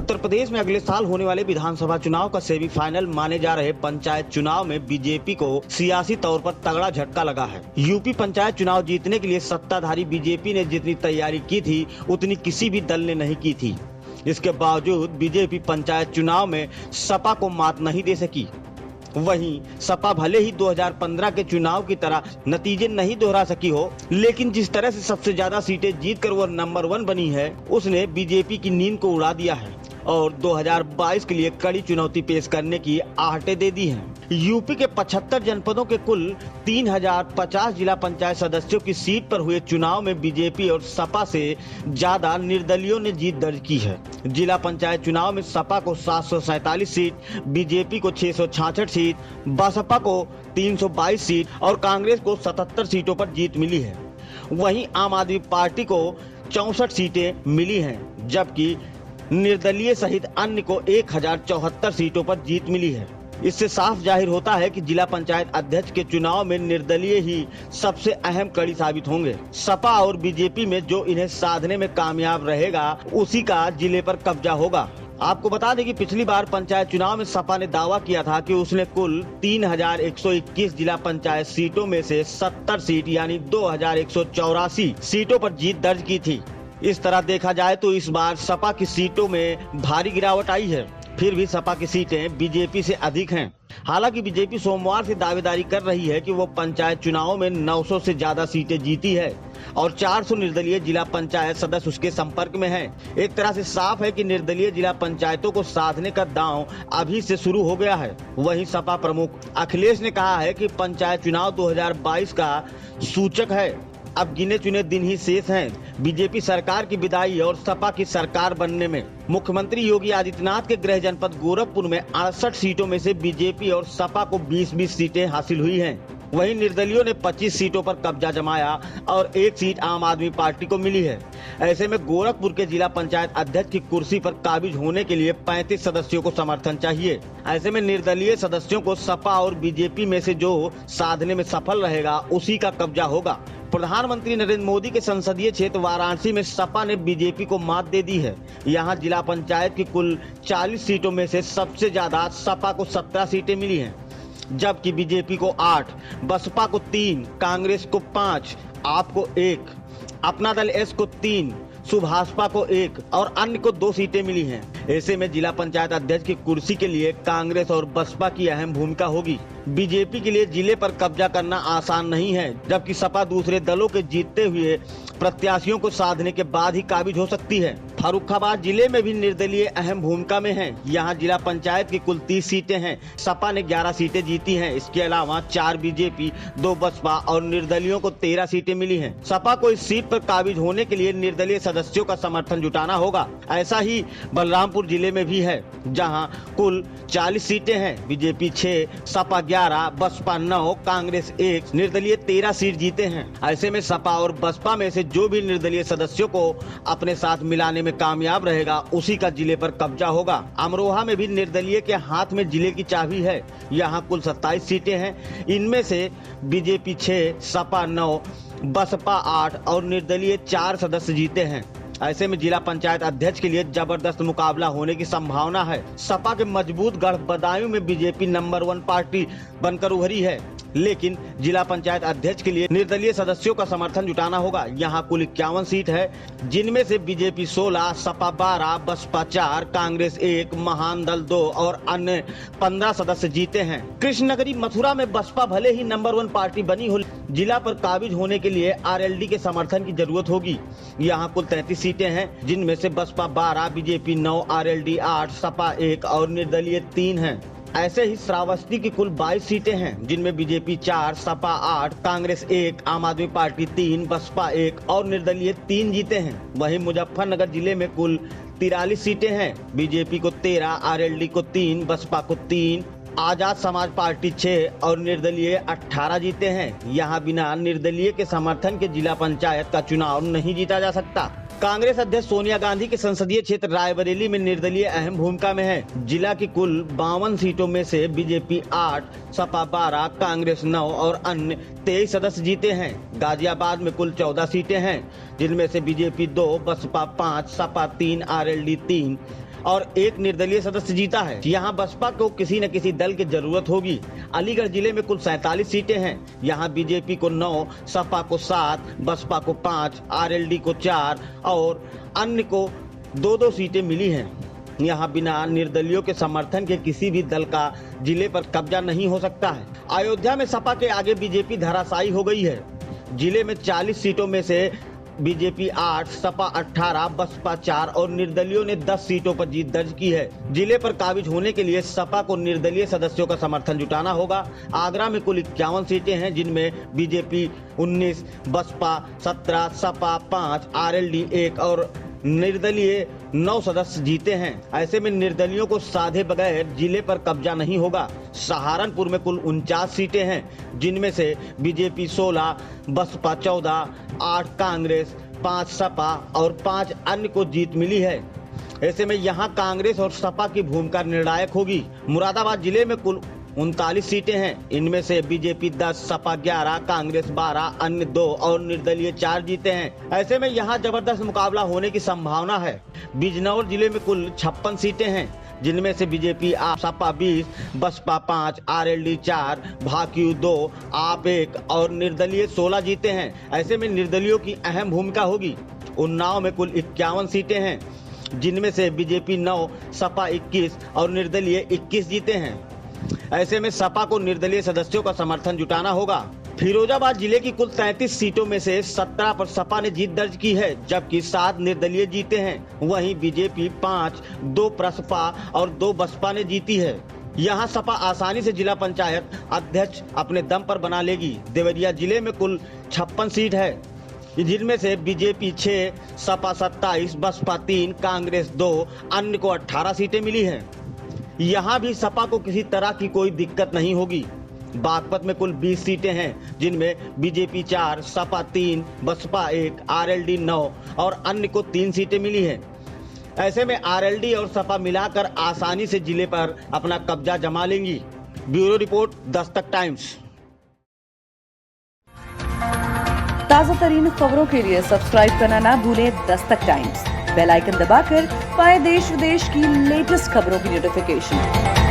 उत्तर प्रदेश में अगले साल होने वाले विधानसभा चुनाव का सेमीफाइनल माने जा रहे पंचायत चुनाव में बीजेपी को सियासी तौर पर तगड़ा झटका लगा है। यूपी पंचायत चुनाव जीतने के लिए सत्ताधारी बीजेपी ने जितनी तैयारी की थी उतनी किसी भी दल ने नहीं की थी। इसके बावजूद बीजेपी पंचायत चुनाव में सपा को मात नहीं दे सकी। वहीं सपा भले ही 2015 के चुनाव की तरह नतीजे नहीं दोहरा सकी हो, लेकिन जिस तरह से सबसे ज्यादा सीटें जीतकर वो नंबर 1 बनी है, उसने बीजेपी की नींद को उड़ा दिया है और 2022 के लिए कड़ी चुनौती पेश करने की आहटें दे दी हैं। यूपी के 75 जनपदों के कुल 3050 जिला पंचायत सदस्यों की सीट पर हुए चुनाव में बीजेपी और सपा से ज्यादा निर्दलियों ने जीत दर्ज की है। जिला पंचायत चुनाव में सपा को 747 सीट, बीजेपी को 666 सीट, बसपा को 322 सीट और कांग्रेस को 77 सीटों पर जीत मिली है। वहीं आम आदमी पार्टी को 64 सीटें मिली हैं, जबकि निर्दलीय सहित अन्य को 1074 सीटों पर जीत मिली है। इससे साफ जाहिर होता है कि जिला पंचायत अध्यक्ष के चुनाव में निर्दलीय ही सबसे अहम कड़ी साबित होंगे। सपा और बीजेपी में जो इन्हें साधने में कामयाब रहेगा उसी का जिले पर कब्जा होगा। आपको बता दें कि पिछली बार पंचायत चुनाव में सपा ने दावा किया था कि उसने कुल 3121 जिला पंचायत सीटों में से 70 सीट यानी 2184 सीटों पर जीत दर्ज की थी। इस तरह देखा जाए तो इस बार सपा की सीटों में भारी गिरावट आई है, फिर भी सपा की सीटें बीजेपी से अधिक हैं। हालांकि बीजेपी सोमवार से दावेदारी कर रही है कि वो पंचायत चुनाव में 900 से ज्यादा सीटें जीती है और 400 निर्दलीय जिला पंचायत सदस्य उसके संपर्क में हैं। एक तरह से साफ है कि निर्दलीय जिला पंचायतों को साधने का दांव अभी से शुरू हो गया है। वहीं सपा प्रमुख अखिलेश ने कहा है कि पंचायत चुनाव 2022 का सूचक है, अब गिने चुने दिन ही शेष हैं बीजेपी सरकार की विदाई और सपा की सरकार बनने में। मुख्यमंत्री योगी आदित्यनाथ के गृह जनपद गोरखपुर में 68 सीटों में से बीजेपी और सपा को 20-20 सीटें हासिल हुई हैं। वहीं निर्दलियों ने 25 सीटों पर कब्जा जमाया और 1 सीट आम आदमी पार्टी को मिली है। ऐसे में गोरखपुर के जिला पंचायत अध्यक्ष की कुर्सी पर काबिज होने के लिए 35 सदस्यों को समर्थन चाहिए। ऐसे में निर्दलीय सदस्यों को सपा और बीजेपी में से जो साधने में सफल रहेगा उसी का कब्जा होगा। प्रधानमंत्री नरेंद्र मोदी के संसदीय क्षेत्र वाराणसी में सपा ने बीजेपी को मात दे दी है। यहां जिला पंचायत की कुल 40 सीटों में से सबसे ज्यादा सपा को 17 सीटें मिली हैं, जबकि बीजेपी को 8, बसपा को 3, कांग्रेस को 5, आप को 1, अपना दल एस को 3, सुभाषपा को 1 और अन्य को 2 सीटें मिली हैं। ऐसे में जिला पंचायत अध्यक्ष की कुर्सी के लिए कांग्रेस और बसपा की अहम भूमिका होगी। बीजेपी के लिए जिले पर कब्जा करना आसान नहीं है, जबकि सपा दूसरे दलों के जीतते हुए प्रत्याशियों को साधने के बाद ही काबिज हो सकती है। फर्रुखाबाद जिले में भी निर्दलीय अहम भूमिका में हैं। यहां जिला पंचायत की कुल 30 सीटें हैं। सपा ने 11 सीटें जीती हैं। इसके अलावा 4 बीजेपी, 2 बसपा और निर्दलियों को 13 सीटें मिली हैं। सपा को इस सीट पर काबिज होने के लिए निर्दलीय सदस्यों का समर्थन जुटाना होगा। ऐसा ही बलरामपुर जिले में भी है, जहां कुल 40 सीटें हैं। बीजेपी 6, सपा 11, बसपा 9, कांग्रेस 1, निर्दलीय 13 सीट जीते हैं। ऐसे में सपा और बसपा में से जो भी निर्दलीय सदस्यों को अपने साथ मिलाने में कामयाब रहेगा उसी का जिले पर कब्जा होगा। अमरोहा में भी निर्दलीय के हाथ में जिले की चाबी है। यहाँ कुल 27 सीटें हैं। इनमें से बीजेपी 6, सपा 9, बसपा 8 और निर्दलीय 4 सदस्य जीते हैं। ऐसे में जिला पंचायत अध्यक्ष के लिए जबरदस्त मुकाबला होने की संभावना है। सपा के मजबूत गढ़ बदायूं में बीजेपी नंबर 1 पार्टी बनकर उभरी है, लेकिन जिला पंचायत अध्यक्ष के लिए निर्दलीय सदस्यों का समर्थन जुटाना होगा। यहाँ कुल 51 सीट है, जिनमें से बीजेपी 16, सपा 12, बसपा 4, कांग्रेस 1, महान दल 2 और अन्य 15 सदस्य जीते हैं। कृष्णनगरी मथुरा में बसपा भले ही नंबर 1 पार्टी बनी हो, जिला पर काबिज होने के लिए आरएलडी के समर्थन की जरूरत होगी। यहाँ कुल 33 सीटें हैं, जिनमें से बसपा 12, बीजेपी 9, आरएलडी 8, सपा 1 और निर्दलीय 3 हैं। ऐसे ही श्रावस्ती की कुल 22 सीटें हैं, जिनमें बीजेपी 4, सपा 8, कांग्रेस 1, आम आदमी पार्टी 3, बसपा 1 और निर्दलीय 3 जीते हैं। वहीं मुजफ्फरनगर जिले में कुल 43 सीटें हैं। बीजेपी को 13, आरएलडी को 3, बसपा को 3, आजाद समाज पार्टी 6 और निर्दलीय 18 जीते हैं। यहाँ बिना निर्दलीय के समर्थन के जिला पंचायत का चुनाव नहीं जीता जा सकता। कांग्रेस अध्यक्ष सोनिया गांधी के संसदीय क्षेत्र रायबरेली में निर्दलीय अहम भूमिका में है। जिला की कुल 52 सीटों में से बीजेपी 8, सपा 12, कांग्रेस 9 और अन्य 23 सदस्य जीते हैं। गाजियाबाद में कुल 14 सीटें हैं, जिनमें से बीजेपी 2, बसपा 5, सपा 3, आरएलडी 3 और 1 निर्दलीय सदस्य जीता है। यहाँ बसपा को किसी न किसी दल की जरूरत होगी। अलीगढ़ जिले में कुल 47 सीटें हैं। यहाँ बीजेपी को 9, सपा को 7, बसपा को 5, आरएलडी को 4 और अन्य को 2-2 सीटें मिली हैं। यहाँ बिना निर्दलियों के समर्थन के किसी भी दल का जिले पर कब्जा नहीं हो सकता है। अयोध्या में सपा के आगे बीजेपी धराशायी हो गई है। जिले में 40 सीटों में से बीजेपी 8, सपा 18, बसपा 4 और निर्दलियों ने 10 सीटों पर जीत दर्ज की है। जिले पर काबिज होने के लिए सपा को निर्दलीय सदस्यों का समर्थन जुटाना होगा। आगरा में कुल 51 सीटें हैं, जिनमें बीजेपी 19, बसपा 17, सपा 5, आरएलडी 1 और निर्दलीय 9 सदस्य जीते हैं। ऐसे में निर्दलियों को साधे बगैर जिले पर कब्जा नहीं होगा। सहारनपुर में कुल 49 सीटें हैं, जिनमें से बीजेपी 16, बसपा 14, 8 कांग्रेस, 5 सपा और 5 अन्य को जीत मिली है। ऐसे में यहाँ कांग्रेस और सपा की भूमिका निर्णायक होगी। मुरादाबाद जिले में कुल 39 सीटें हैं। इनमें से बीजेपी 10, सपा 11, कांग्रेस 12, अन्य 2 और निर्दलीय 4 जीते हैं। ऐसे में यहाँ जबरदस्त मुकाबला होने की संभावना है। बिजनौर जिले में कुल 56 सीटें हैं, जिनमें से बीजेपी 8, सपा 20, बसपा 5, आरएलडी 4, भाकियू 2, आप 1 और निर्दलीय 16 जीते हैं। ऐसे में निर्दलियों की अहम भूमिका होगी। उन्नाव में कुल 51 सीटें हैं, जिनमें से बीजेपी 9, सपा 21 और निर्दलीय 21 जीते हैं। ऐसे में सपा को निर्दलीय सदस्यों का समर्थन जुटाना होगा। फिरोजाबाद जिले की कुल 33 सीटों में से 17 पर सपा ने जीत दर्ज की है, जबकि 7 निर्दलीय जीते हैं। वहीं बीजेपी 5, 2 प्रसपा और 2 बसपा ने जीती है। यहाँ सपा आसानी से जिला पंचायत अध्यक्ष अपने दम पर बना लेगी। देवरिया जिले में कुल 56 सीट है, जिनमें से बीजेपी 6, सपा 27, बसपा 3, कांग्रेस 2, अन्य को 18 सीटें मिली हैं। यहाँ भी सपा को किसी तरह की कोई दिक्कत नहीं होगी। बागपत में कुल 20 सीटें हैं, जिनमें बीजेपी 4, सपा 3, बसपा 1, आरएलडी 9 और अन्य को 3 सीटें मिली हैं। ऐसे में आरएलडी और सपा मिलाकर आसानी से जिले पर अपना कब्जा जमा लेंगी। Bureau report, Dastak times. ताजा तरीन खबरों के लिए सब्सक्राइब करना ना भूलें दस्तक टाइम्स। बेल आइकन दबाकर पाएं देश विदेश की लेटेस्ट खबरों की नोटिफिकेशन।